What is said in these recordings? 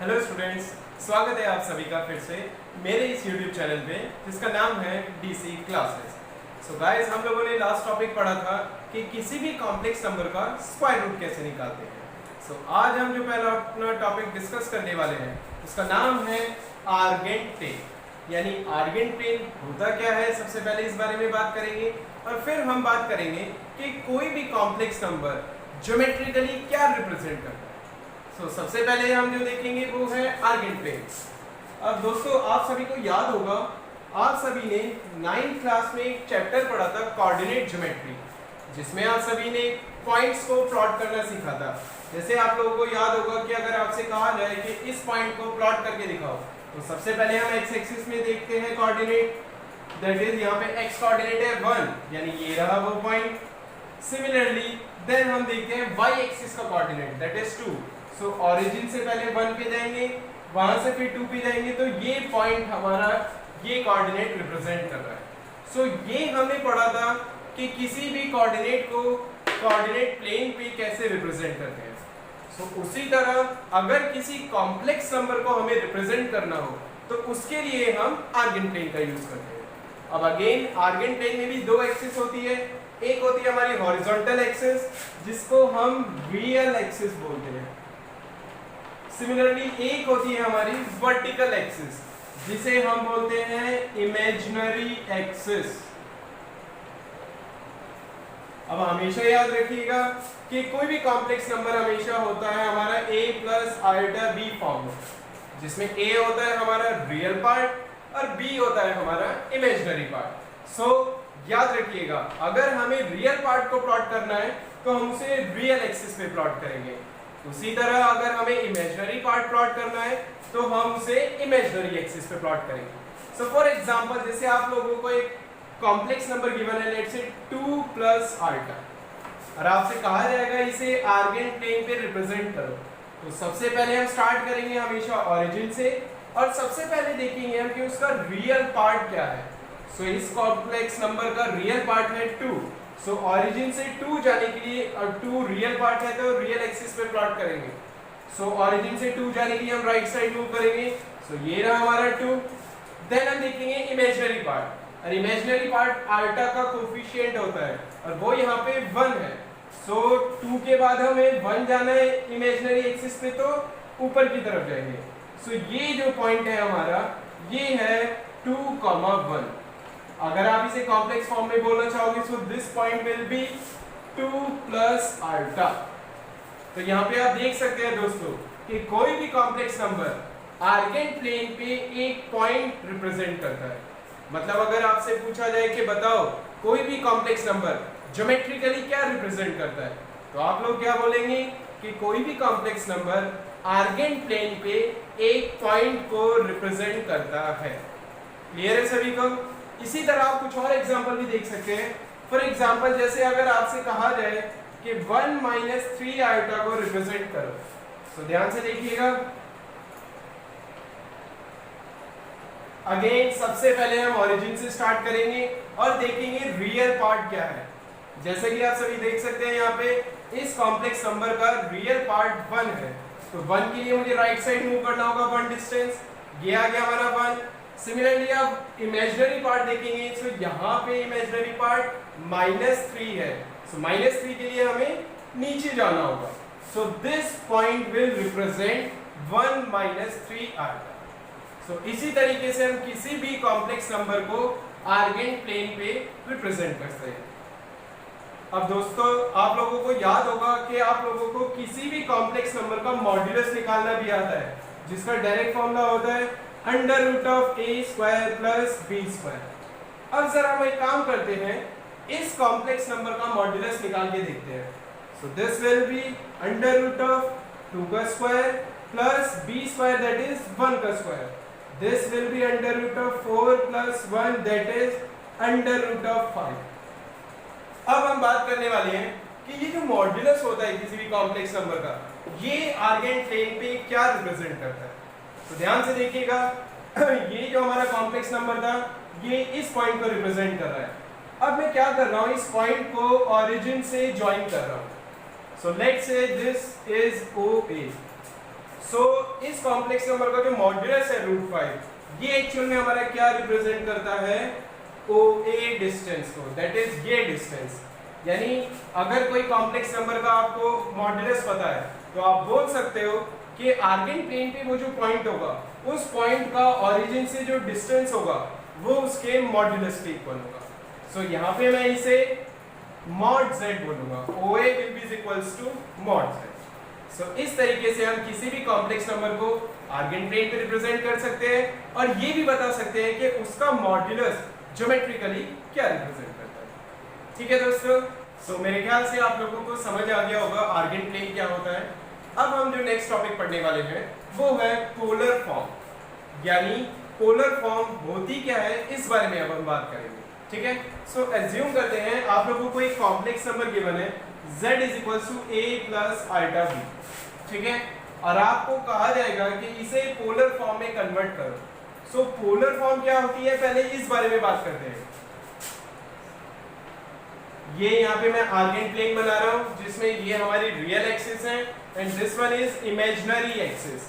Hello students, स्वागत है आप सभी का फिर से मेरे इस यूट्यूब चैनल पे जिसका नाम है डीसी क्लासेस। सो गाइस, हम लोगों ने लास्ट टॉपिक पढ़ा था कि किसी भी कॉम्प्लेक्स नंबर का स्क्वायर रूट कैसे निकालते हैं। सो आज हम जो पहला अपना टॉपिक डिस्कस करने वाले हैं उसका नाम है आर्गेंट प्लेन। यानी आर्गेंट प्लेन होता क्या है, सबसे पहले इस बारे में बात करेंगे और फिर हम बात करेंगे कि कोई भी कॉम्प्लेक्स नंबर ज्योमेट्रिकली क्या रिप्रेजेंट करता है। तो सबसे पहले हम जो देखेंगे वो है आर्गेंट प्लेन। अब दोस्तों, आप सभी को याद होगा, आप सभी ने 9th क्लास में एक चैप्टर पढ़ा था कोऑर्डिनेट ज्योमेट्री, जिसमें आप सभी ने पॉइंट्स को प्लॉट करना सीखा था। जैसे आप लोगों को याद होगा कि अगर आपसे कहा जाए कि इस पॉइंट को प्लॉट करके दिखाओ, तो सबसे पहले हम एक्स एक्सिस में देखते हैं कोऑर्डिनेट, दैट इज यहाँ पे एक्स कोऑर्डिनेट है 1, यानी ये रहा वो पॉइंट। सिमिलरली देन हम देखते हैं वाई एक्सिस का coordinate, that is 2। So origin से पहले 1 पे जाएंगे, वहां से फिर 2 पे जाएंगे, तो ये पॉइंट हमारा ये कोऑर्डिनेट रिप्रेजेंट कर रहा है। सो ये हमने पढ़ा था कि किसी भी कोऑर्डिनेट को कोऑर्डिनेट प्लेन पे कैसे रिप्रेजेंट करते हैं। सो उसी तरह अगर किसी कॉम्प्लेक्स नंबर को हमें रिप्रेजेंट करना हो तो उसके लिए हम आर्गेंट प्लेन का यूज करते हैं। अब अगेन आर्गेंट प्लेन में भी दो एक्सिस होती है, एक होती है हमारी हॉरिजॉन्टल एक्सिस जिसको हम रियल एक्सिस बोलते हैं। सिमिलरली एक होती है हमारी वर्टिकल एक्सिस जिसे हम बोलते हैं इमेजिनरी एक्सिस। अब हमेशा याद रखिएगा कि कोई भी कॉम्प्लेक्स नंबर हमेशा होता है हमारा a plus iota b form में, जिसमें a होता है हमारा रियल पार्ट और b होता है हमारा इमेजिनरी पार्ट। सो याद रखिएगा, अगर हमें रियल पार्ट को प्लॉट करना है तो हम उसे रियल एक्सिस पे प्लॉट करेंगे। उसी तरह अगर हमें इमेजिनरी पार्ट प्लॉट करना है तो हम उसे इमेजिनरी एक्सिस पे प्लॉट करेंगे। सो फॉर एग्जांपल, जैसे आप लोगों को एक कॉम्प्लेक्स नंबर गिवन है, लेट्स से 2 प्लस आल्टा, और आपसे कहा जाएगा इसे आर्गेंट प्लेन पे रिप्रेजेंट करो, तो सबसे पहले हम स्टार्ट करेंगे हमेशा ओरिजिन से और सबसे पहले देखेंगे हम कि उसका रियल पार्ट क्या है। सो इस कॉम्प्लेक्स नंबर का रियल पार्ट है 2। सो ऑरिजिन से 2 जाने के लिए, और 2 रियल पार्ट है तो रियल एक्सिस पे प्लॉट करेंगे। सो ऑरिजिन से 2 जाने के लिए हम राइट साइड मूव करेंगे। सो ये रहा हमारा 2। देन हम देखेंगे इमेजिनरी पार्ट, और इमेजिनरी पार्ट आल्टा का कोफिशिएंट होता है और वो यहाँ पे 1 है। सो 2 के बाद हमें 1 जाना है इमेजिनरी एक्सिस पे, तो ऊपर की तरफ जाएंगे। सो ये जो पॉइंट है हमारा, ये है 2,1। अगर आप इसे कॉम्प्लेक्स फॉर्म में बोलना चाहोगे, सो this point will be 2 plus ultra. तो यहाँ पे आप देख सकते हैं दोस्तों कि कोई भी कॉम्प्लेक्स नंबर आर्गेंट प्लेन पे एक पॉइंट रिप्रेजेंट करता है। मतलब अगर आपसे पूछा जाए कि बताओ कोई भी कॉम्प्लेक्स नंबर ज्योमेट्रिकली क्या रिप्रेजेंट करता है, तो आप लोग क्या बोलेंगे कि कोई भी कॉम्प्लेक्स नंबर आर्गेंट प्लेन पे एक पॉइंट को रिप्रेजेंट करता है। क्लियर है सभी को? इसी तरह आप कुछ और एग्जांपल भी देख सकते हैं। फॉर एग्जांपल, जैसे अगर आपसे कहा जाए कि 1 माइनस 3 आइटा को रिप्रेजेंट करो, तो ध्यान से देखिएगा। अगेन सबसे पहले हम ओरिजिन से स्टार्ट करेंगे और देखेंगे रियल पार्ट क्या है। जैसे कि आप सभी देख सकते हैं यहाँ पे इस कॉम्प्लेक्स नंबर का रियल पार्ट 1 है, तो 1 के लिए मुझे राइट साइड मूव करना होगा 1 डिस्टेंस, ये आ गया हमारा 1। सिमिलरली आप इमेजिनरी पार्ट देखेंगे, तो यहाँ पे इमेजिनरी पार्ट -3 है, सो -3 के लिए हमें नीचे जाना होगा। So this point will represent 1 minus 3 iota. So इसी तरीके से हम किसी भी कॉम्प्लेक्स नंबर को आर्गेंट प्लेन पे रिप्रेजेंट करते हैं। अब दोस्तों, आप लोगों को याद होगा कि आप लोगों को किसी भी कॉम्प्लेक्स नंबर का मॉड्यूलस निकालना भी आता है, जिसका डायरेक्ट फॉर्मूला होता है under root of a square plus b square. अब जरा हम एक काम करते हैं, इस कॉम्प्लेक्स नंबर का मॉड्यूलस निकाल के देखते हैं। So this will be under root of 2 का square plus b square, that is 1 का square. This will be under root of 4 plus 1, that is under root of 5। अब हम बात करने वाले हैं कि ये जो मॉड्यूलस होता है किसी भी कॉम्प्लेक्स नंबर का, ये आर्गेंट प्लेन पे क्या रिप्रेजेंट करता है। तो ध्यान से देखिएगा, ये जो हमारा कॉम्प्लेक्स नंबर था ये इस पॉइंट को रिप्रेजेंट कर रहा है। अब मैं क्या कर रहा हूँ, इस पॉइंट को ओरिजिन से ज्वाइन कर रहा हूँ। So let's say this is OA। सो इस कॉम्प्लेक्स नंबर का जो मॉड्यूलस है √5, ये एक्चुअल में हमारा क्या रिप्रेजेंट करता है, OA डिस्टेंस को, दैट इज ये डिस्टेंस। यानी अगर कोई कॉम्प्लेक्स नंबर का आपको मॉड्यूलस पता है तो आप बोल सकते हो कि आर्गेन प्लेन पे वो जो पॉइंट होगा उस पॉइंट का ओरिजिन से जो डिस्टेंस होगा वो उसके मॉड्यूलस के इक्वल होगा। सो यहाँ पे मैं इसे mod z बोलूंगा, OA will be equals to mod z। सो इस तरीके से हम किसी भी कॉम्प्लेक्स नंबर को आर्गेन प्लेन पे रिप्रेजेंट कर सकते हैं और ये भी बता सकते हैं कि उसका मॉड्यूलस ज्योमेट्रिकली क्या रिप्रेजेंट करता है। ठीक है दोस्तों, सो मेरे ख्याल से आप लोगों को समझ आ गया होगा आर्गेन प्लेन क्या होता है। अब हम जो नेक्स्ट टॉपिक पढ़ने वाले हैं वो है पोलर फॉर्म, यानी पोलर फॉर्म होती क्या है इस बारे में अब हम बात करेंगे। ठीक है, सो एज्यूम करते हैं आप लोगों को एक कॉम्प्लेक्स नंबर गिवन है z is equal to a plus iota b। ठीक है, और आपको कहा जाएगा कि इसे पोलर फॉर्म में कन्वर्ट करो। सो पोलर फॉर्म क्या होती है पहले इस बारे में बात करते हैं। ये यहाँ पे मैं आर्गेन प्लेन बना रहा हूँ जिसमें ये हमारी रियल एक्सिस है and this one is imaginary axis.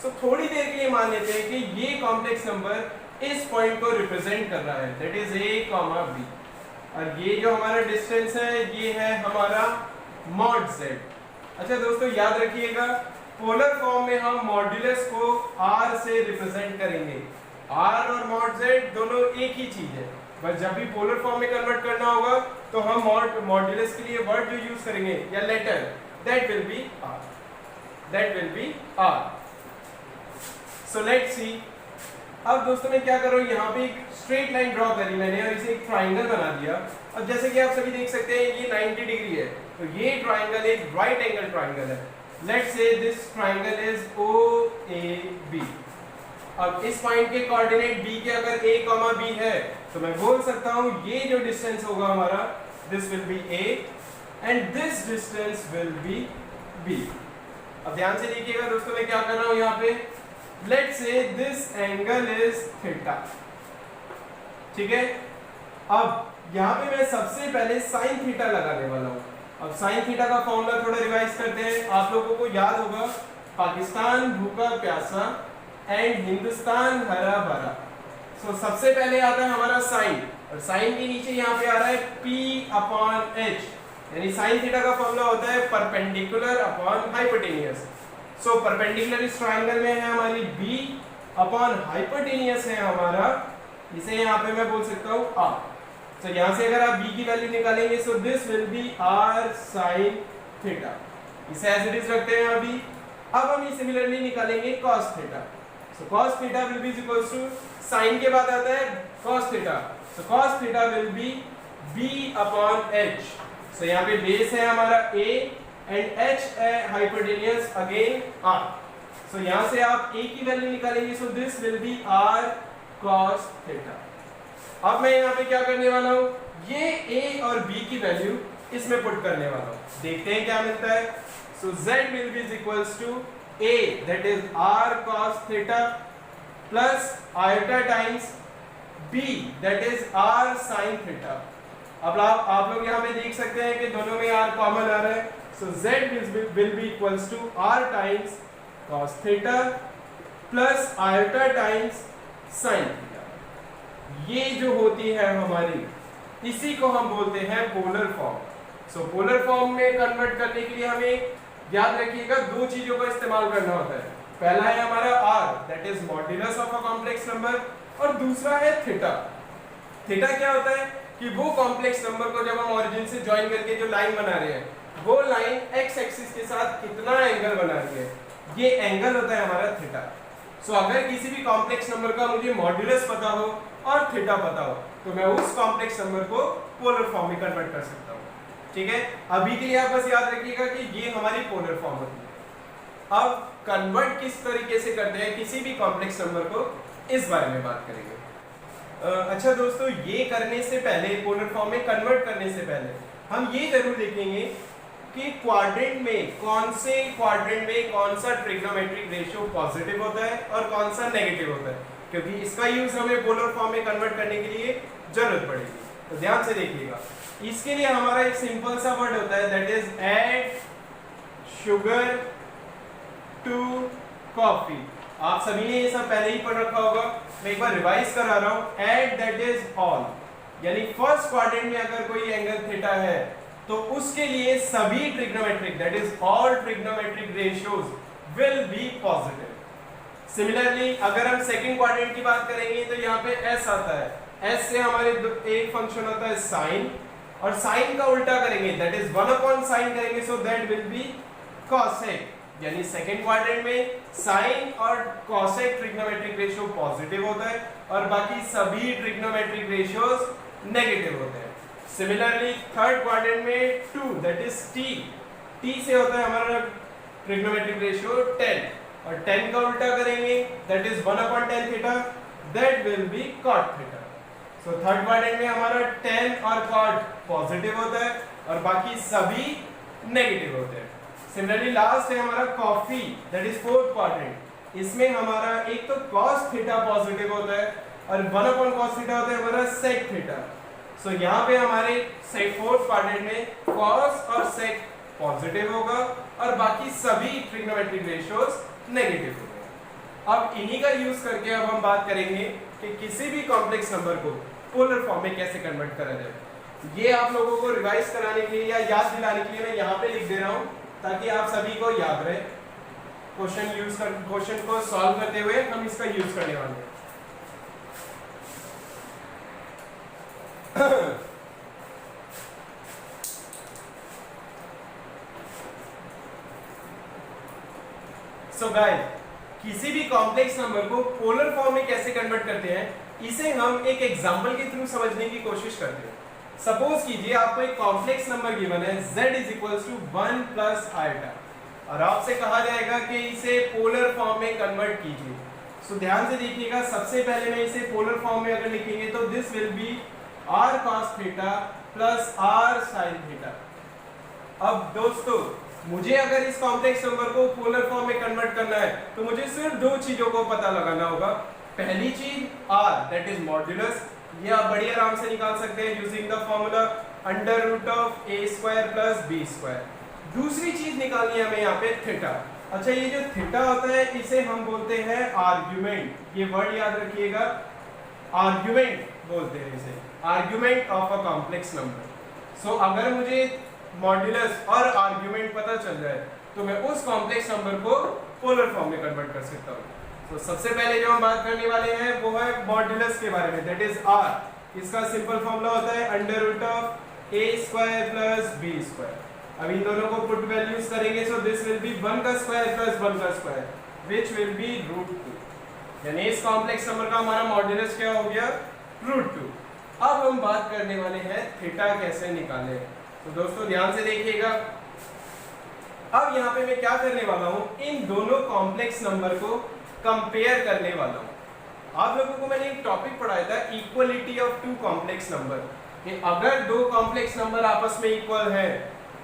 So थोड़ी देर के लिए मान लेते हैं कि ये कॉम्प्लेक्स नंबर इस पॉइंट को रिप्रेजेंट कर रहा है, दैट इज a, b, और ये जो हमारा डिस्टेंस है ये है हमारा mod z। अच्छा दोस्तों याद रखिएगा पोलर फॉर्म में हम मॉड्यूलस को r से रिप्रेजेंट करेंगे। r और mod z दोनों एक ही चीज है, बस जब भी पोलर फॉर्म में कन्वर्ट करना होगा तो हम मॉड्यूलस के लिए वर्ड जो यूज करेंगे या later that will be r, that will be r। So let's see. अब दोस्तों मैं क्या कर रहा हूँ, यहाँ पे एक स्ट्रेट लाइन ड्रॉ करी मैंने और इसे एक ट्राइंगल बना दिया। अब जैसे कि आप सभी देख सकते हैं ये 90 डिग्री है, तो ये ट्राइंगल एक राइट एंगल ट्राइंगल है। Let's say this triangle is OAB। अब इस पॉइंट के कोऑर्डिनेट b के अगर a, b है तो मैं बोल सकता हूँ ये जो डिस्टेंस होगा हमारा this will B a and this distance will be b। अब ध्यान से देखिएगा दोस्तों मैं क्या कर रहा हूँ यहाँ पे, let's say this angle is theta. ठीक है, अब यहाँ पे मैं सबसे पहले साइन थीटा लगाने वाला हूँ। अब साइन थीटा का फॉर्मूला थोड़ा रिवाइज करते हैं। आप लोगों को याद होगा पाकिस्तान भूखा प्यासा एंड हिंदुस्तान हरा भरा। सो सबसे पहले आता है हमारा साइन, और साइन के नीचे यहाँ पे आ रहा है P/H, यानी साइन थीटा का फॉर्मूला होता है perpendicular upon hypotenuse. So perpendicular इस ट्राइंगल में है हमारी b अपॉन हाइपोटेनियस है हमारा, इसे यहाँ पे मैं बोल सकता हूँ r। तो यहाँ से अगर आप b की वैल्यू निकालेंगे so this will be r sin theta, इसे एज इट इज रखते हैं अभी। अब हम ये सिमिलरली निकालेंगे cos theta. So cos theta will be equals to sin के बाद आता है cos theta, so cos theta will be b/h। So यहाँ पे बेस है हमारा a एंड h है हाइपोटेनियस अगेन r। सो यहाँ से आप a की वैल्यू निकालेंगे so this will be r cos theta. अब मैं यहाँ पे क्या करने वाला हूँ, ये a और b की वैल्यू इसमें पुट करने वाला हूँ, देखते हैं क्या मिलता है। So z will be equals to a that is r cos theta plus iota times b that is r sin theta. अब आप लोग यहाँ पे देख सकते हैं कि दोनों में r कॉमन आ रहा है, so z will be equals to r times cos theta plus iota times sin theta. ये जो होती है हमारी, इसी को हम बोलते हैं पोलर फॉर्म। सो पोलर फॉर्म में कन्वर्ट करने के लिए हमें याद रखिएगा दो चीजों का इस्तेमाल करना होता है। पहला है हमारा r that is modulus of a complex number, और दूसरा है थीटा। थीटा क्या होता है कि वो कॉम्प्लेक्स नंबर को जब हम ओरिजिन से ज्वाइन करके जो लाइन बना रहे हैं वो लाइन x एक्सिस के साथ कितना एंगल बना रही है, ये एंगल होता है हमारा थीटा। सो अगर किसी भी कॉम्प्लेक्स नंबर का मुझे मॉड्यूलस पता हो और थीटा पता हो तो मैं उस कॉम्प्लेक्स नंबर को पोलर फॉर्म में कन्वर्ट कर सकता हूँ। ठीक है, अभी के लिए आप बस याद रखिएगा कि ये हमारी पोलर फॉर्म होती है। अब कन्वर्ट किस तरीके से करते हैं किसी भी कॉम्प्लेक्स नंबर को, इस बारे में बात करेंगे। अच्छा दोस्तों, ये करने से पहले, पोलर फॉर्म में कन्वर्ट करने से पहले हम ये जरूर देखेंगे कि क्वाड्रेंट में कौन सा ट्रिग्नोमेट्रिक रेशियो पॉजिटिव होता है और कौन सा नेगेटिव होता है, क्योंकि इसका यूज हमें पोलर फॉर्म में कन्वर्ट करने के लिए जरूरत पड़ेगी। तो ध्यान से देखिएगा, इसके लिए हमारा एक सिंपल सा वर्ड होता है that is add sugar to coffee. आप सभी ने ये सब पहले ही पढ़ रखा होगा, मैं एक बार रिवाइज करा रहा हूं। एट दैट इज ऑल, यानी फर्स्ट क्वाड्रेंट में अगर कोई एंगल थीटा है तो उसके लिए सभी trigonometric that is all trigonometric ratios will be positive. Similarly अगर हम सेकंड क्वाड्रेंट की बात करेंगे तो यहाँ पे s आता है, s से हमारे एक फंक्शन होता है साइन, और साइन का उल्टा करेंगे दैट इज 1 अपॉन साइन करेंगे, so that will B cosec. यानी सेकंड क्वाड्रेंट में साइन और कॉसेक ट्रिग्नोमेट्रिक रेशियो पॉजिटिव होता है और बाकी सभी ट्रिग्नोमेट्रिक रेशियोज नेगेटिव होते हैं। सिमिलरली थर्ड क्वाड्रेंट में 2 दैट इज t से होता है हमारा ट्रिग्नोमेट्रिक रेशियो 10, और 10 का उल्टा करेंगे that is 1 upon tan theta, that will B cot theta. So third quadrant में हमारा tan और cot पॉजिटिव होता है और बाकी सभी नेगेटिव होते हैं। सिमिलरली लास्ट है हमारा coffee that is fourth quadrant, इसमें हमारा एक तो cos थीटा पॉजिटिव होता है और 1 अपॉन cos थीटा होता है हमारा sec थीटा। सो यहाँ पे हमारे फोर्थ क्वाड्रेंट में cos और sec पॉजिटिव होगा और बाकी सभी ट्रिग्नोमेट्रिक रेशियोज नेगेटिव होंगे। अब इन्हीं का यूज करके अब हम बात करेंगे कि किसी भी कॉम्प्लेक्स नंबर को पोलर फॉर्म में कैसे कन्वर्ट करा जाए। ये आप लोगों को रिवाइज कराने के लिए या याद दिलाने के लिए मैं यहाँ पे लिख दे रहा हूँ ताकि आप सभी को याद रहे। क्वेश्चन को सॉल्व करते हुए हम इसका यूज करने वाले हैं। सो गाइस, किसी भी कॉम्प्लेक्स नंबर को पोलर फॉर्म में कैसे कन्वर्ट करते हैं, इसे हम एक एग्जांपल के थ्रू समझने की कोशिश करते हैं। सपोज कीजिए आपको एक कॉम्प्लेक्स नंबर गिवन है z = 1 + i और आपसे कहा जाएगा कि इसे पोलर फॉर्म में कन्वर्ट कीजिए। सो ध्यान से देखिएगा, सबसे पहले मैं इसे पोलर फॉर्म में अगर लिखेंगे तो this will be r cos theta plus r sin theta. अब दोस्तों, मुझे अगर इस कॉम्प्लेक्स नंबर को पोलर फॉर्म में कन्वर्ट करना है तो मुझे सिर्फ दो चीजों को पता लगाना होगा। पहली चीज r दैट इज मॉड्यूलस, ये आप बड़ी आराम से निकाल सकते हैं using the formula √a² + b²। दूसरी चीज निकालनी है हमें यहाँ पे थीटा। अच्छा, ये जो थीटा होता है इसे हम बोलते हैं आर्गुमेंट, ये वर्ड याद रखिएगा, आर्गुमेंट बोलते हैं इसे, argument of a complex number. So अगर मुझे मॉड्यूलस और आर्गुमेंट पता चल जाए तो मैं उस कॉम्प्लेक्स नंबर को पोलर फॉर्म में कन्वर्ट कर सकता हूँ। तो सबसे पहले जो हम बात करने वाले हैं वो है मॉड्यूलस के बारे में, दैट इज r। इसका सिंपल फॉर्मूला होता है √a² + b²। अब इन दोनों को पुट वैल्यूज करेंगे, सो दिस विल बी 1 का स्क्वायर + 1 का स्क्वायर व्हिच विल बी √2। यानी इस कॉम्प्लेक्स नंबर का हमारा मॉड्यूलस क्या हो गया, √2। अब हम बात करने वाले हैं थीटा कैसे निकालें। तो दोस्तों ध्यान से देखिएगा, अब यहाँ पे मैं क्या करने वाला हूँ, इन दोनों कॉम्प्लेक्स नंबर को कंपेयर करने वाला हूँ। आप लोगों को मैंने एक टॉपिक पढ़ाया था, equality of two complex number, कि अगर दो कॉम्प्लेक्स नंबर आपस में इक्वल है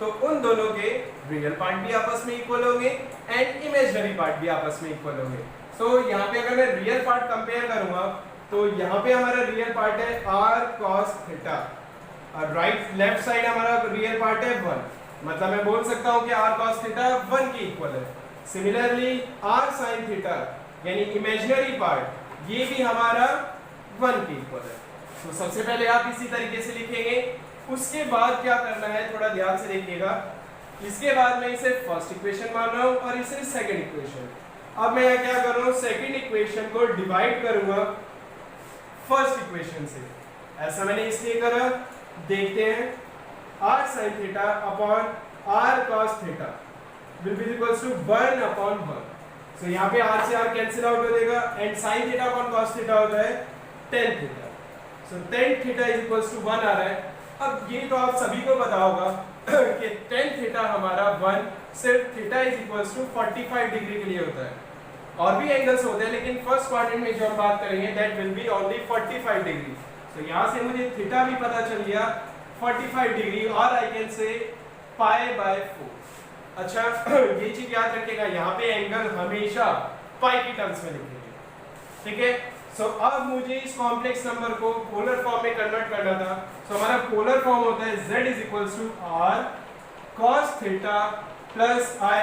तो उन दोनों के रियल पार्ट भी आपस में इक्वल होंगे एंड इमेजिनरी पार्ट भी आपस में इक्वल होंगे। सो यहाँ पे अगर मैं रियल पार्ट कंपेयर करूंगा तो यहाँ पे हमारा रियल पार्ट है r cos थीटा और लेफ्ट साइड हमारा रियल पार्ट है 1, मतलब मैं बोल सकता हूँ कि r cos थीटा 1 के इक्वल है। सिमिलरली r sin थीटा यानी इमेजिनरी पार्ट ये भी हमारा 1 के इक्वल है। तो सबसे पहले आप इसी तरीके से लिखेंगे, उसके बाद क्या करना है थोड़ा ध्यान से देखिएगा। इसके बाद मैं इसे फर्स्ट इक्वेशन मान रहा हूँ और इसे सेकंड इक्वेशन। अब मैं क्या कर रहा हूँ, सेकंड इक्वेशन को डिवाइड करूंगा फर्स्ट इक्वेशन से। ऐसा मैंने इसलिए करा, देखते हैं, r sin theta upon r cos theta will be equals to 1/1। So यहाँ पे r से r कैंसिल आउट हो जाएगा and sin theta upon cos theta होता है tan theta. So tan theta is equals to 1 आ रहा है। अब ये तो आप सभी को पता होगा कि tan थीटा हमारा 1 सिर्फ theta is equals to 45 degree के लिए होता है। और भी एंगल्स होते हैं लेकिन फर्स्ट क्वाड्रेंट में जो हम बात करेंगे that will B only 45 degree. तो यहाँ से मुझे थीटा भी पता चल गया 45 डिग्री और आई कैन से π/4। अच्छा ये चीज याद रखिएगा, यहाँ पे एंगल हमेशा पाई की टर्म्स में लिखेंगे, ठीक है। सो अब मुझे इस कॉम्प्लेक्स नंबर को पोलर फॉर्म में कन्वर्ट करना था। सो हमारा पोलर फॉर्म होता है z is equals to r cos theta plus i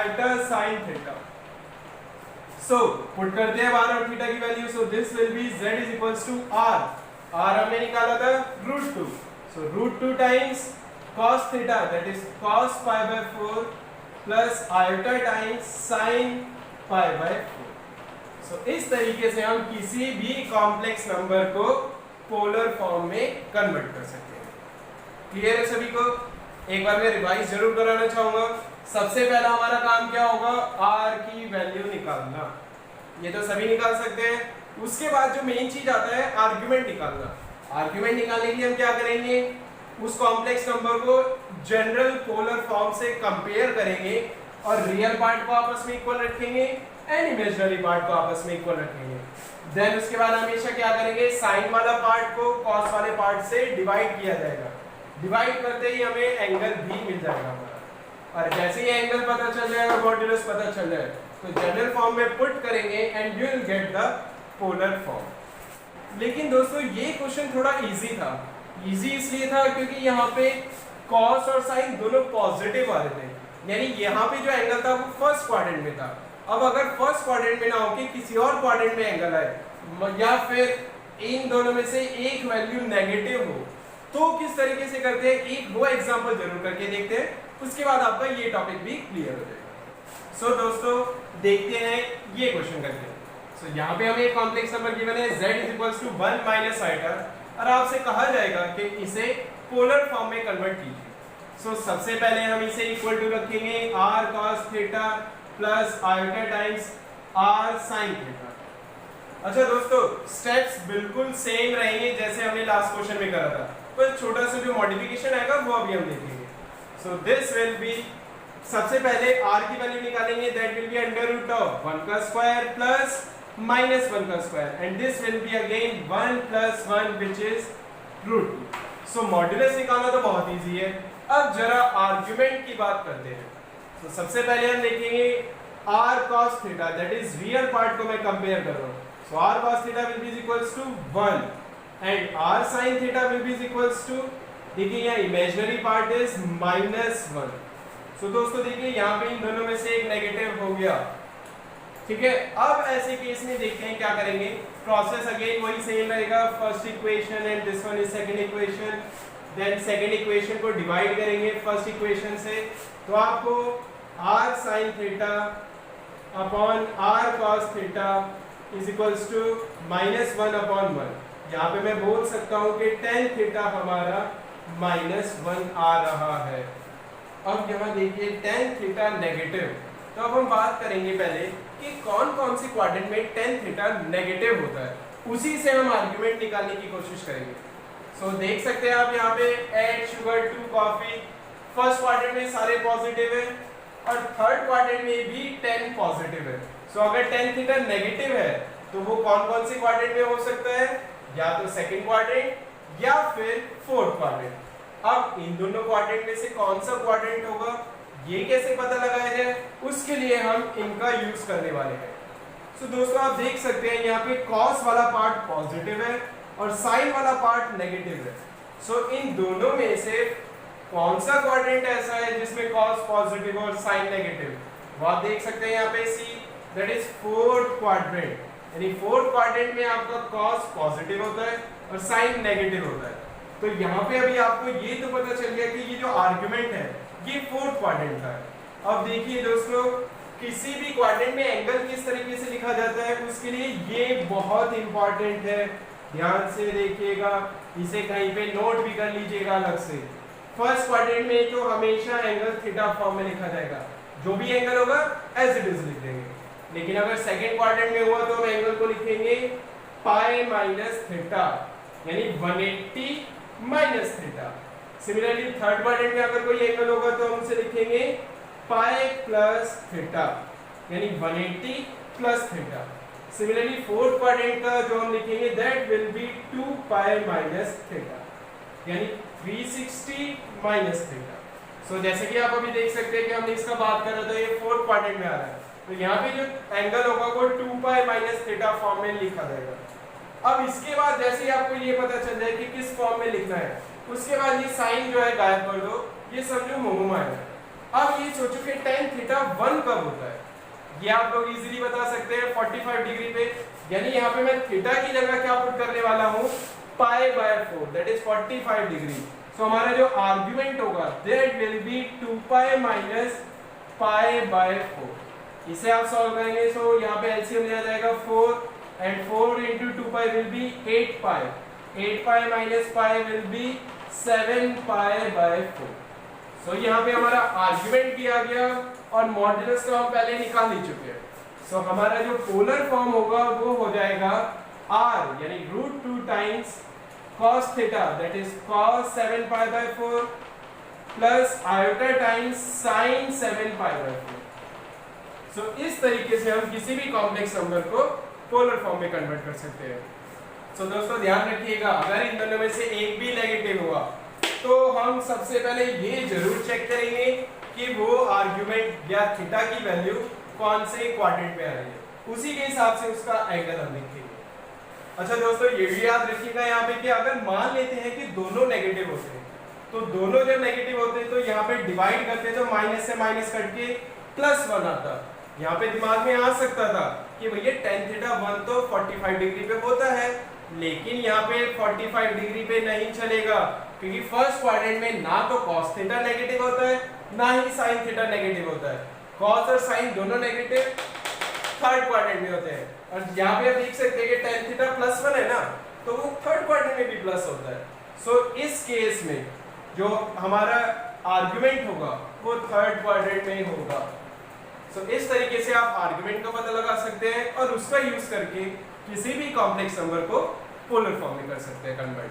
sin theta. So put करते हैं r और थीटा की value, so this will be z is equals to r, हमने निकाला था √2, सो √2 times cos theta that is cos pi by 4 plus iota times sin pi by 4। सो इस तरीके से हम किसी भी कॉम्प्लेक्स नंबर को पोलर फॉर्म में कन्वर्ट कर सकते हैं। क्लियर है सभी को? एक बार मैं रिवाइज जरूर कराना चाहूंगा। सबसे पहला हमारा काम क्या होगा, r की वैल्यू निकालना, ये तो सभी निकाल सकते हैं। उसके बाद जो मेन चीज आता है आर्गुमेंट निकालना। आर्गुमेंट निकालने के लिए हम क्या करेंगे, उस कॉम्प्लेक्स नंबर को जनरल पोलर फॉर्म से कंपेयर करेंगे और रियल पार्ट को आपस में इक्वल रखेंगे एंड इमेजिनरी पार्ट को आपस में इक्वल रखेंगे। देन उसके बाद हमेशा क्या करेंगे, साइन वाला पार्ट को कॉस वाले पार्ट से डिवाइड किया जाएगा। डिवाइड करते ही हमें एंगल भी मिल जाएगा हमारा, और जैसे ही एंगल पता चल जाएगा, मॉड्यूलस पता चल जाए, तो जनरल फॉर्म में पुट करेंगे and you will get the polar form. लेकिन दोस्तों ये क्वेश्चन थोड़ा इजी था। इजी इसलिए था क्योंकि यहाँ पे कॉस और साइन दोनों पॉजिटिव आ रहे थे, यानी यहाँ पे जो एंगल था वो फर्स्ट क्वाड्रेंट में था। अब अगर फर्स्ट क्वाड्रेंट में ना होके किसी और क्वाड्रेंट में एंगल आए या फिर इन दोनों में से एक वैल्यू नेगेटिव हो, तो किस तरीके से करते हैं, एक वो एग्जांपल जरूर करके देखते हैं, उसके बाद आपका ये टॉपिक भी क्लियर हो जाएगा। सो दोस्तों देखते हैं ये क्वेश्चन करके। सो यहाँ पे हमें एक कॉम्प्लेक्स नंबर गिवन है z is equals to 1 minus iota, और आपसे कहा जाएगा कि इसे पोलर फॉर्म में कन्वर्ट कीजिए। सो सबसे पहले हम इसे इक्वल टू रखेंगे r cos theta plus iota times r sin theta. अच्छा दोस्तों स्टेप्स बिल्कुल सेम रहेंगे जैसे हमने लास्ट क्वेश्चन में करा था, पर छोटा सा जो मॉडिफिकेशन आएगा वो अभी हम देखेंगे। सो दिस विल बी, सबसे पहले r की वैल्यू निकालेंगे, that will be under root of 1 का स्क्वायर प्लस माइनस 1 का square, and this will be again 1 plus 1 which is √2। So modulus निकालना तो बहुत इजी है। अब जरा आर्गुमेंट की बात करते हैं। तो सबसे पहले हम देखेंगे r cos theta, that is real part को मैं कंपेयर कर रहा हूं। So r cos theta will be equals to 1 and r sin theta will be equals to, देखिए यहाँ इमेजिनरी पार्ट इज -1। सो दोस्तों देखिए यहाँ पे इन दोनों में से एक नेगेटिव हो गया, ठीक है। अब ऐसे केस में देखते हैं क्या करेंगे। प्रोसेस अगेन वही सेम रहेगा, first equation and this one is second equation. Then second equation को डिवाइड करेंगे फर्स्ट इक्वेशन से, तो आपको r sin theta upon r cos theta is equals to -1/1। यहाँ पे मैं बोल सकता हूँ कि tan थीटा हमारा -1 आ रहा है। अब यहाँ देखिए tan थीटा नेगेटिव, तो अब हम बात करेंगे पहले कि कौन कौन सी क्वाड्रेंट में tan थीटा नेगेटिव होता है, उसी से हम आर्गुमेंट निकालने की कोशिश करेंगे। सो देख सकते हैं आप यहाँ पे add sugar to coffee, first quadrant में सारे पॉजिटिव है और थर्ड क्वाड्रेंट में भी tan पॉजिटिव है। सो अगर tan थीटा नेगेटिव है तो वो कौन कौन से क्वाड्रेंट में हो सकता है, या तो सेकंड क्वाड्रेंट या फिर फोर्थ क्वाड्रेंट। अब इन दोनों क्वाड्रेंट में से कौन सा क्वाड्रेंट होगा ये कैसे पता लगाया जाए, उसके लिए हम इनका यूज करने वाले हैं। सो दोस्तों आप देख सकते हैं यहाँ पे cos वाला पार्ट पॉजिटिव है और sin वाला पार्ट नेगेटिव है। सो इन दोनों में से कौन सा क्वाड्रेंट ऐसा है जिसमें cos पॉजिटिव और sin नेगेटिव, वो आप देख सकते हैं यहाँ पे C, that is fourth quadrant. यानी फोर्थ क्वाड्रेंट में आपका cos पॉजिटिव होता है और sin नेगेटिव होता है। तो यहाँ पे अभी आपको ये तो पता चल गया कि ये जो आर्गुमेंट है ये फोर्थ क्वाड्रेंट का है। अब देखिए दोस्तों किसी भी क्वाड्रेंट में एंगल किस तरीके से लिखा जाता है, उसके लिए ये बहुत इंपॉर्टेंट है, ध्यान से देखिएगा, इसे कहीं पे नोट भी कर लीजिएगा अलग से। फर्स्ट क्वाड्रेंट में तो हमेशा एंगल थीटा फॉर्म में लिखा जाएगा, जो भी एंगल होगा एज इट इज लिख देंगे। लेकिन अगर सेकंड क्वाड्रेंट में हुआ तो हम एंगल को लिखेंगे पाई माइनस थीटा, यानी 180 minus theta. Similarly third quadrant में अगर कोई एंगल होगा तो हम उसे लिखेंगे पाई प्लस थीटा, यानी 180 plus theta. Similarly fourth quadrant का जो हम लिखेंगे that will be 2 pi minus theta, यानी 360 माइनस थीटा। सो जैसे कि आप अभी देख सकते हैं कि हमने इसका बात कर रहा था, ये फोर्थ क्वाड्रेंट में आ रहा है, तो यहाँ पे जो एंगल होगा वो 2 पाई माइनस थीटा फॉर्म में लिखा जाएगा। अब इसके बाद जैसे ही आपको ये पता चल जाए कि किस फॉर्म में लिखना है, उसके बाद ये साइन जो है गायब कर दो, ये समझो मोमोमा है। अब ये सोचो कि tan थीटा 1 कब होता है, ये आप लोग इजीली बता सकते हैं 45 डिग्री पे, यानी यहाँ पे मैं थीटा की जगह क्या पुट करने वाला हूँ, pi by 4, that is 45 degree. So हमारा जो आर्गुमेंट होगा that will be 2 pi minus pi by 4। इसे आप सॉल्व करेंगे, सो यहाँ पे एलसीएम लिया जाएगा 4 and 4 into 2 pi will be 8 pi, 8 pi minus pi will be 7 pi by 4। सो यहाँ पे हमारा आर्गुमेंट दिया गया और मॉड्यूलस तो हम पहले निकाल ही चुके हैं। सो हमारा जो पोलर फॉर्म होगा वो हो जाएगा r यानी √2 times cos theta that is cos 7 pi by 4 plus iota times sin 7 pi by 4। सो इस तरीके से हम किसी भी कॉम्प्लेक्स नंबर को पोलर फॉर्म में कन्वर्ट कर सकते हैं। सो दोस्तों ध्यान रखिएगा, अगर इन दोनों में से एक भी नेगेटिव हुआ तो हम सबसे पहले ये जरूर चेक करेंगे कि वो आर्गुमेंट या थीटा की वैल्यू कौन से क्वाड्रेंट में आ रही है, उसी के हिसाब से उसका एंगल हम लिखेंगे। अच्छा दोस्तों ये भी याद रखिएगा यहाँ पे कि अगर मान लेते हैं कि दोनों नेगेटिव होते हैं, तो दोनों जब नेगेटिव होते हैं तो यहाँ पे डिवाइड करते तो माइनस से माइनस कट के +1 आता। यहाँ पे दिमाग में आ सकता था कि भैया tan थीटा 1 तो 45 डिग्री पे होता है, लेकिन यहाँ पे 45 डिग्री पे नहीं चलेगा, क्योंकि फर्स्ट क्वाड्रेंट में ना तो cos थीटा नेगेटिव होता है ना ही sin थीटा नेगेटिव होता है। cos और sin दोनों नेगेटिव थर्ड क्वाड्रेंट में होते हैं, और यहाँ पे आप देख सकते हैं कि tan थीटा +1 है ना, तो वो थर्ड क्वाड्रेंट में भी प्लस होता है। सो इस केस में जो हमारा आर्गुमेंट होगा वो थर्ड क्वाड्रेंट में ही होगा। सो इस तरीके से आप आर्गुमेंट का पता लगा सकते हैं और उसका यूज करके किसी भी कॉम्प्लेक्स नंबर को पोलर फॉर्म में कर सकते हैं कन्वर्ट।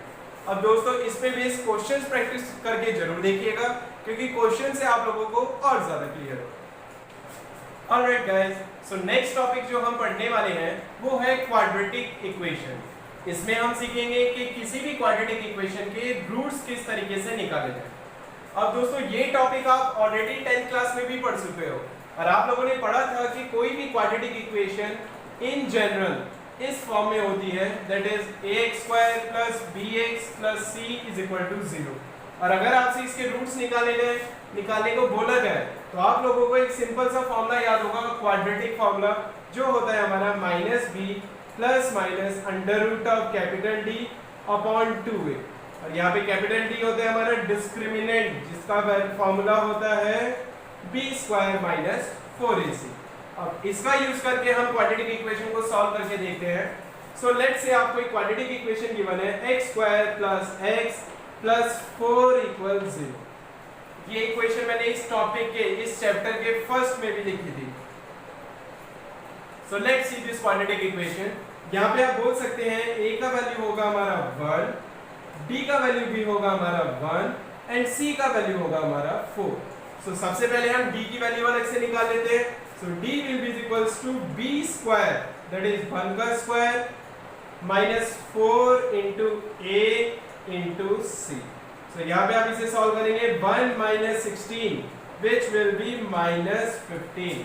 अब दोस्तों इस पे बेस क्वेश्चंस प्रैक्टिस करके जरूर देखिएगा, क्योंकि क्वेश्चन से आप लोगों को और ज्यादा क्लियर होगा। Alright guys, so next topic जो हम पढ़ने वाले हैं वो है क्वाड्रेटिक इक्वेशन। इसमें हम सीखेंगे कि किसी भी क्वाड्रेटिक इक्वेशन के रूट्स किस तरीके से निकाले जाए। अब दोस्तों ये टॉपिक आप ऑलरेडी 10th क्लास में भी पढ़ चुके हो, और आप लोगों ने पढ़ा था कि कोई भी क्वाड्रेटिक इक्वेशन इन जनरल इस फॉर्म में होती है, that is ax² + bx + c = 0। और अगर आपसे इसके रूट्स निकालने को बोला जाए तो आप लोगों को एक सिंपल सा फॉर्मूला याद होगा, क्वाड्रेटिक फॉर्मूला, जो होता है हमारा -b + -√D अपॉन 2a। और यहाँ पे कैपिटल D होता है हमारा डिस्क्रिमिनेंट, जिसका फॉर्मूला होता है b² - 4ac। अब इसका यूज करके हम क्वाड्रेटिक इक्वेशन को सॉल्व करके देखते हैं। सो लेट्स से आपको एक क्वाड्रेटिक इक्वेशन गिवन है x² + x + 4 = 0। ये इक्वेशन मैंने इस टॉपिक के इस चैप्टर के फर्स्ट में भी लिखी थी। सो let's see this quadratic equation. यहाँ पे आप बोल सकते हैं a का वैल्यू होगा हमारा 1, d का वैल्यू भी होगा हमारा 1 एंड c का वैल्यू होगा हमारा 4। सो सबसे पहले हम d की वैल्यू अलग से निकाल लेते हैं। सो d will be equals to b² that is 1 का square -4 into a into c। सो यहाँ पे आप इसे सॉल्व करेंगे 1 - 16 which will be -15।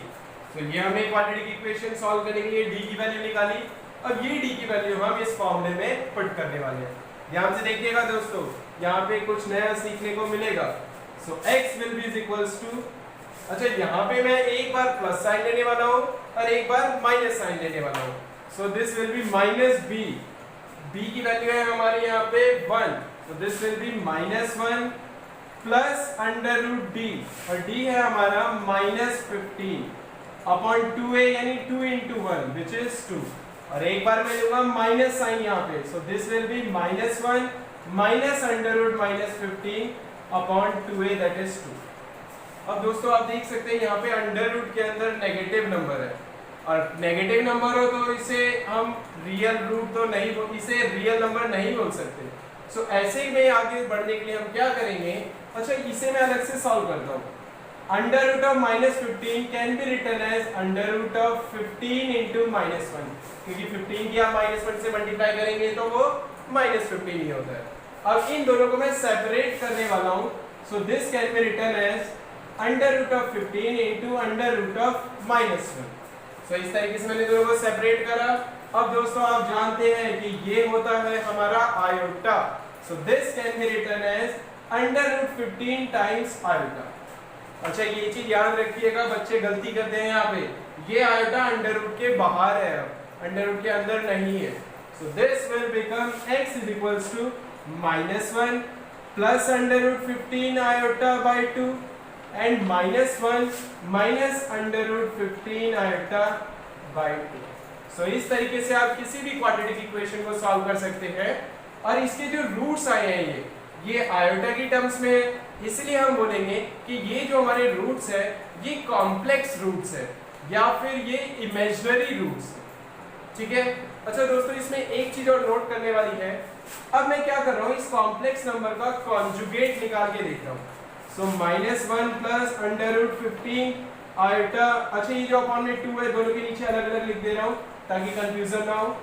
तो ये हमें क्वाड्रेटिक इक्वेशन सॉल्व करने के लिए d की वैल्यू निकाली। अब ये d की वैल्यू हम इस फॉर्मूले में पुट करने वाले हैं। ध्यान से देखिएगा दोस्तों, यहाँ पे कुछ नया सीखने को मिलेगा। सो x will be equals to, अच्छा यहाँ पे मैं एक बार प्लस साइन लेने वाला हूँ और एक बार माइनस साइन लेने वाला हूँ। So this will B -b, b की वैल्यू है हमारे यहाँ पे 1, so this will be -1 plus √d, और d है हमारा -15 अपॉन 2a यानी 2 into 1 which is 2, और एक बार मैं लूंगा माइनस साइन यहाँ पे। सो this will be -1 minus √-15 upon 2a that is 2। अब दोस्तों आप देख सकते हैं यहाँ पे √ के अंदर नेगेटिव नंबर है, और नेगेटिव नंबर हो तो इसे हम रियल रूट तो नहीं, इसे रियल नंबर नहीं बोल सकते। सो ऐसे में आगे बढ़ने के लिए हम क्या करेंगे, अच्छा इसे मैं अलग से सॉल्व करता हूँ। √-15 can be written as √15 into -1, क्योंकि 15 की आप -1 से मल्टीप्लाई करेंगे तो वो -15 ही होता है। अब इन दोनों को मैं सेपरेट करने वाला हूँ। So this can be written as √15 into √-1। सो इस तरीके से मैंने दोनों को सेपरेट करा। अब दोस्तों आप जानते हैं कि ये होता है हमारा iota. So this can be written as √15 times iota. अच्छा ये चीज याद रखिएगा, बच्चे गलती करते हैं यहाँ पे ये आयोटा अंडर रूट के बाहर है, अंडर रूट के अंदर नहीं है। So this will become x is equals to -1 plus under root 15 iota by 2 and -1 minus under root 15 iota by 2। So इस तरीके से आप किसी भी क्वाड्रेटिक इक्वेशन को सॉल्व कर सकते हैं। और इसके जो रूट्स आए हैं ये आयोटा की टर्म्स में है, इसलिए हम बोलेंगे कि ये जो हमारे रूट्स है ये कॉम्प्लेक्स रूट्स है या फिर ये इमेजिनरी रूट्स है, ठीक है। अच्छा दोस्तों, इसमें एक चीज और नोट करने वाली है। अब मैं क्या कर रहा हूँ, इस कॉम्प्लेक्स नंबर का कॉन्जुगेट निकाल के देख रहा हूँ। सो -1 प्लस अंडर रूट 15 आयोटा, अच्छा ये जो अपॉन में 2 है दोनों के नीचे अलग अलग लिख दे रहा हूँ ताकि कंफ्यूजन ना हो।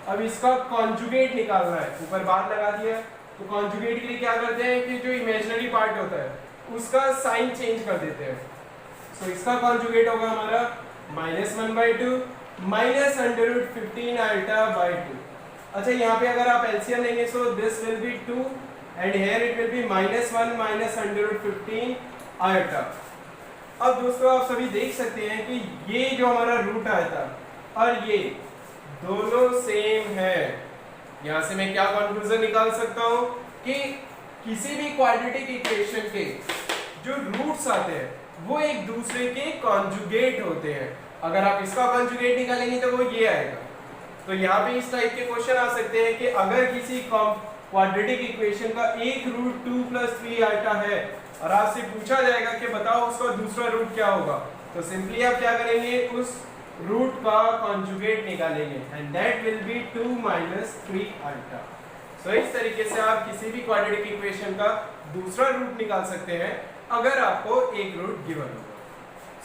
अब इसका कॉन्जुगेट निकालना है, ऊपर बार लगा दिया। तो कॉन्जुगेट के लिए क्या करते हैं कि जो इमेजिनरी पार्ट होता है उसका साइन चेंज कर देते हैं। सो इसका कॉन्जुगेट होगा हमारा -1/2 minus under root 15 iota by 2। अच्छा यहाँ पे अगर आप एलसीएम लेंगे so this will be 2 and here it will be -1 minus under root 15 iota. अब दोस्तों आप सभी देख सकते हैं कि ये जो हमारा रूट आया था और ये दोनों सेम है। यहां से मैं क्या कंक्लूजन निकाल सकता हूं कि किसी भी क्वाड्रेटिक इक्वेशन के जो रूट्स आते हैं वो एक दूसरे के कॉन्जुगेट होते हैं। अगर आप इसका कॉन्जुगेट निकालेंगे तो वो ये आएगा। तो यहाँ पे इस टाइप के क्वेश्चन आ सकते हैं कि अगर किसी क्वाड्रेटिक इक्वेशन का एक रूट 2 + 3 आयोटा है और आपसे पूछा जाएगा कि बताओ उसका दूसरा रूट क्या होगा, तो सिंपली आप क्या करेंगे, उस रूट का कॉन्जुगेट निकालेंगे and that will be 2 - 3 iota. So इस तरीके से आप किसी भी क्वाड्रेटिक इक्वेशन का दूसरा रूट निकाल सकते हैं अगर आपको एक रूट गिवन होगा।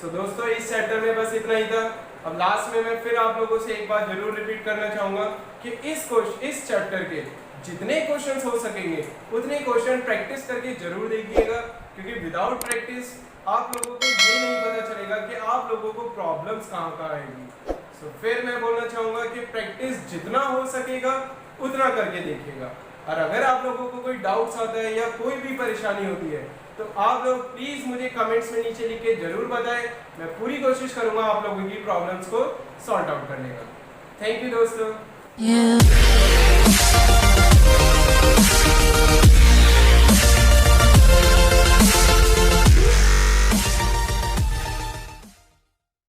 सो दोस्तों इस चैप्टर में बस इतना ही था। अब लास्ट में मैं फिर आप लोगों से एक बात जरूर रिपीट करना चाहूंगा कि इस चैप्टर के जितने क्वेश्चंस हो सकेंगे उतने क्वेश्चन प्रैक्टिस करके जरूर देखिएगा, क्योंकि विदाउट प्रैक्टिस आप लोगों को ये नहीं पता चलेगा कि आप लोगों को प्रॉब्लम्स कहाँ आएगी। सो फिर मैं बोलना चाहूंगा कि प्रैक्टिस जितना हो सकेगा उतना करके देखिएगा। और अगर आप लोगों को कोई डाउट्स आता है या कोई भी परेशानी होती है तो आप लोग प्लीज मुझे कमेंट्स में नीचे लिख के जरूर बताएं। मैं पूरी कोशिश करूंगा आप लोगों की प्रॉब्लम्स को सॉर्ट आउट करने का। थैंक यू दोस्तों।